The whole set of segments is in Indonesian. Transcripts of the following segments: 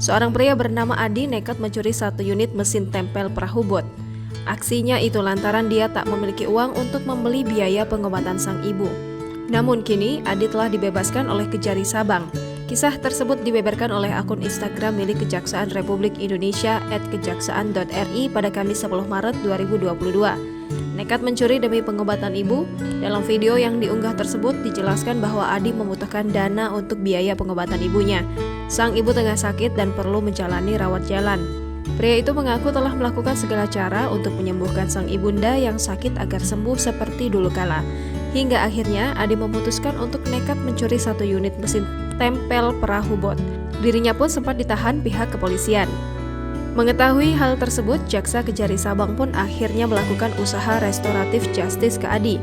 Seorang pria bernama Adi nekat mencuri 1 unit mesin tempel perahu bot. Aksinya itu lantaran dia tak memiliki uang untuk membeli biaya pengobatan sang ibu. Namun kini Adi telah dibebaskan oleh Kejari Sabang. Kisah tersebut dibeberkan oleh akun Instagram milik Kejaksaan Republik Indonesia @kejaksaan.ri pada Kamis 10 Maret 2022. Nekat mencuri demi pengobatan ibu. Dalam video yang diunggah tersebut dijelaskan bahwa Adi membutuhkan dana untuk biaya pengobatan ibunya. Sang ibu tengah sakit dan perlu menjalani rawat jalan. Pria itu mengaku telah melakukan segala cara untuk menyembuhkan sang ibunda yang sakit agar sembuh seperti dulu kala. Hingga akhirnya Adi memutuskan untuk nekat mencuri 1 unit mesin tempel perahu bot. Dirinya pun sempat ditahan pihak kepolisian. Mengetahui hal tersebut, Jaksa Kejari Sabang pun akhirnya melakukan usaha restoratif justice ke Adi.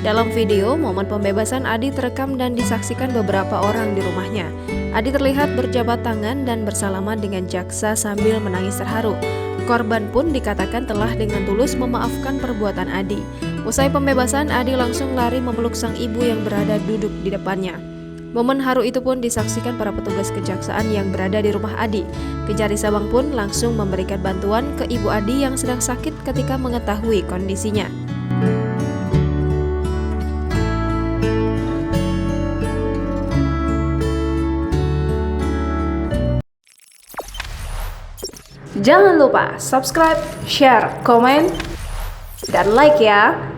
Dalam video, momen pembebasan Adi terekam dan disaksikan beberapa orang di rumahnya. Adi terlihat berjabat tangan dan bersalaman dengan jaksa sambil menangis terharu. Korban pun dikatakan telah dengan tulus memaafkan perbuatan Adi. Usai pembebasan, Adi langsung lari memeluk sang ibu yang berada duduk di depannya. Momen haru itu pun disaksikan para petugas kejaksaan yang berada di rumah Adi. Kejari Sabang pun langsung memberikan bantuan ke ibu Adi yang sedang sakit ketika mengetahui kondisinya. Jangan lupa subscribe, share, komen, dan like ya!